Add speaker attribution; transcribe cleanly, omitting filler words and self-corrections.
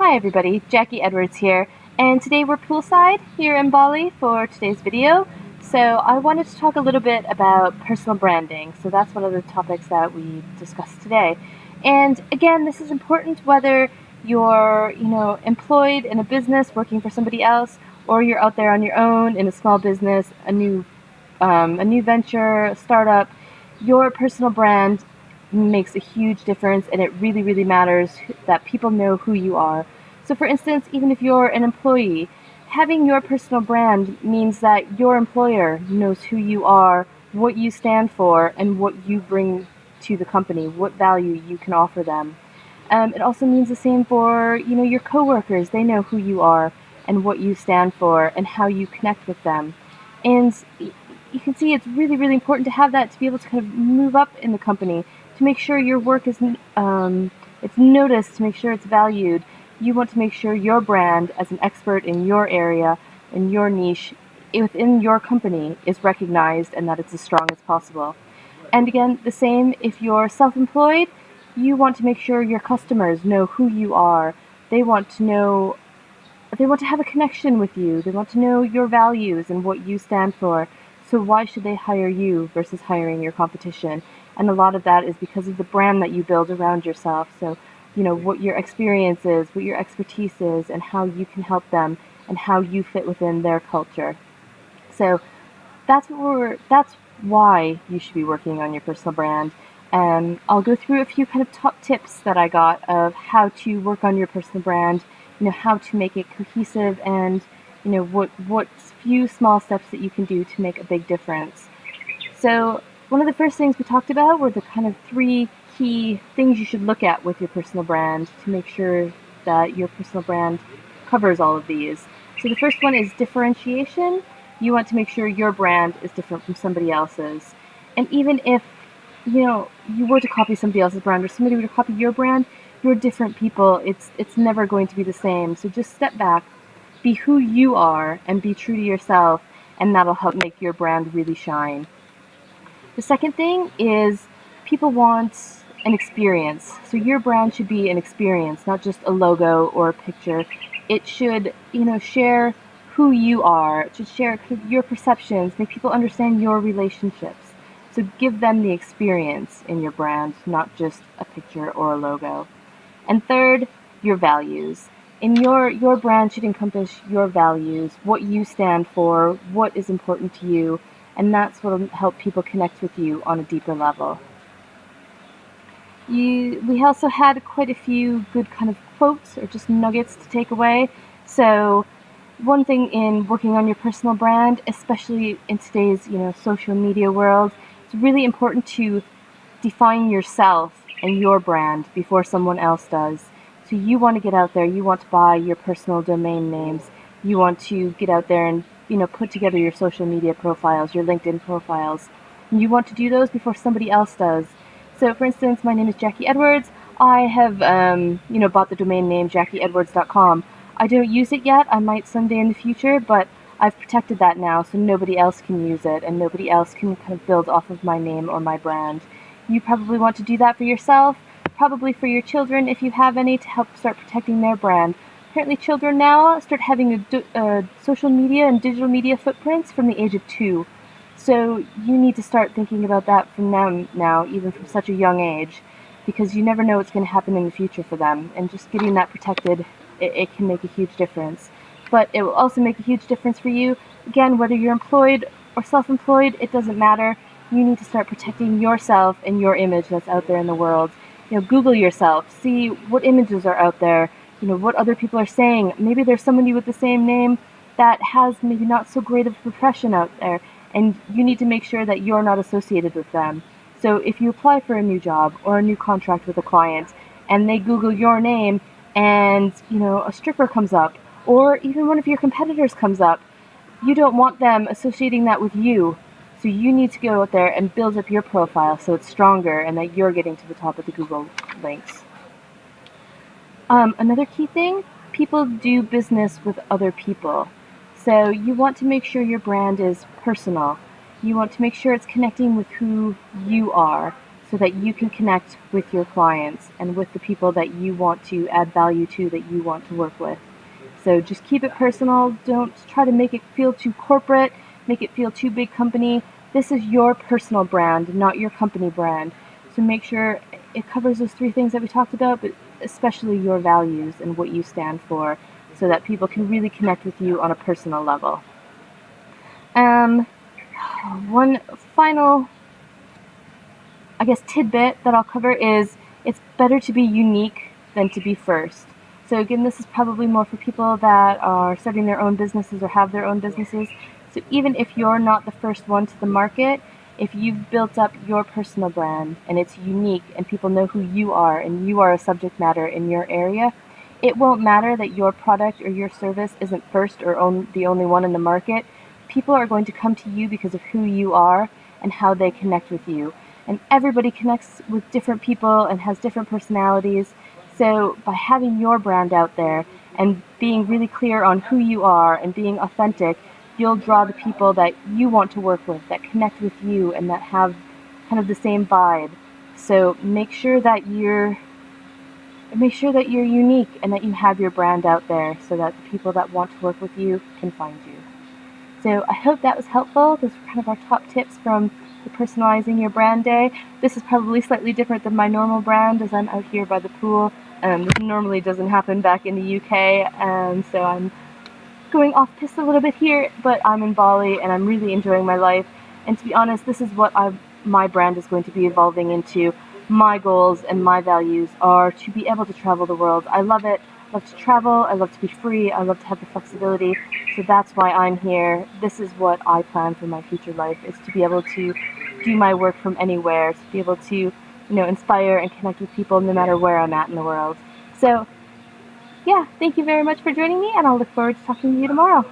Speaker 1: Hi everybody, Jacquie Edwards here, and today we're poolside here in Bali for today's video. So I wanted to talk a little bit about personal branding, so that's one of the topics that we discussed today. And again, this is important whether you're, employed in a business working for somebody else, or you're out there on your own in a small business, a new venture, a startup. Your personal brand makes a huge difference, and it really, really matters that people know who you are. So for instance, even if you're an employee, having your personal brand means that your employer knows who you are, what you stand for, and what you bring to the company, what value you can offer them. It also means the same for, your coworkers. They know who you are and what you stand for and how you connect with them. And you can see it's really, really important to have that, to be able to kind of move up in the company, to make sure your work is it's noticed, to make sure it's valued. You want to make sure your brand as an expert in your area, in your niche, within your company is recognized, and that it's as strong as possible. And again, the same if you're self-employed, you want to make sure your customers know who you are. They want to have a connection with you. They want to know your values and what you stand for. So why should they hire you versus hiring your competition? And a lot of that is because of the brand that you build around yourself. So, what your experience is, what your expertise is, and how you can help them, and how you fit within their culture. So that's why you should be working on your personal brand. And I'll go through a few kind of top tips that I got of how to work on your personal brand, how to make it cohesive, and what few small steps that you can do to make a big difference. So one of the first things we talked about were the kind of 3 key things you should look at with your personal brand to make sure that your personal brand covers all of these. So the first one is differentiation. You want to make sure your brand is different from somebody else's. And even if you were to copy somebody else's brand, or somebody were to copy your brand, you're different people. It's never going to be the same. So just step back, be who you are, and be true to yourself, and that'll help make your brand really shine. The second thing is people want an experience. So your brand should be an experience, not just a logo or a picture. It should, share who you are. It should share your perceptions, make people understand your relationships. So give them the experience in your brand, not just a picture or a logo. And third, your values. And your brand should encompass your values, what you stand for, what is important to you, and that's what will help people connect with you on a deeper level. We also had quite a few good kind of quotes or just nuggets to take away. So one thing in working on your personal brand, especially in today's social media world, it's really important to define yourself and your brand before someone else does. So you want to get out there, you want to buy your personal domain names, you want to get out there and put together your social media profiles, your LinkedIn profiles. And you want to do those before somebody else does. So for instance, my name is Jacquie Edwards. I have bought the domain name JacquieEdwards.com. I don't use it yet. I might someday in the future, but I've protected that now so nobody else can use it and nobody else can kind of build off of my name or my brand. You probably want to do that for yourself, probably for your children if you have any, to help start protecting their brand. Apparently children now start having a social media and digital media footprints from the age of 2. So you need to start thinking about that from now, even from such a young age, because you never know what's going to happen in the future for them. And just getting that protected, it can make a huge difference. But it will also make a huge difference for you. Again, whether you're employed or self-employed, it doesn't matter. You need to start protecting yourself and your image that's out there in the world. Google yourself, see what images are out there, what other people are saying. Maybe there's somebody with the same name that has maybe not so great of a profession out there, and you need to make sure that you're not associated with them. So if you apply for a new job or a new contract with a client, and they Google your name, and a stripper comes up, or even one of your competitors comes up, you don't want them associating that with you. So you need to go out there and build up your profile so it's stronger and that you're getting to the top of the Google links. Another key thing, people do business with other people. So you want to make sure your brand is personal. You want to make sure it's connecting with who you are. so that you can connect with your clients and with the people that you want to add value to, that you want to work with. So just keep it personal. Don't try to make it feel too corporate, make it feel too big company. This is your personal brand, not your company brand. So make sure it covers those 3 things that we talked about, but especially your values and what you stand for, so that people can really connect with you on a personal level. One final, I guess, tidbit that I'll cover is it's better to be unique than to be first. So again, this is probably more for people that are starting their own businesses or have their own businesses. So even if you're not the first one to the market, if you've built up your personal brand and it's unique and people know who you are and you are a subject matter in your area, it won't matter that your product or your service isn't first or the only one in the market. People are going to come to you because of who you are and how they connect with you. And everybody connects with different people and has different personalities. So by having your brand out there and being really clear on who you are and being authentic, you'll draw the people that you want to work with, that connect with you and that have kind of the same vibe. So make sure that you're unique and that you have your brand out there so that the people that want to work with you can find you. So I hope that was helpful. Those were kind of our top tips from the Personalizing Your Brand Day. This is probably slightly different than my normal brand as I'm out here by the pool. This normally doesn't happen back in the UK, so I'm going off piste a little bit here, but I'm in Bali and I'm really enjoying my life. And to be honest, this is what my brand is going to be evolving into. My goals and my values are to be able to travel the world. I love it. I love to travel. I love to be free. I love to have the flexibility. So that's why I'm here. This is what I plan for my future life, is to be able to do my work from anywhere, to be able to, inspire and connect with people no matter where I'm at in the world. So yeah, thank you very much for joining me, and I'll look forward to talking to you tomorrow.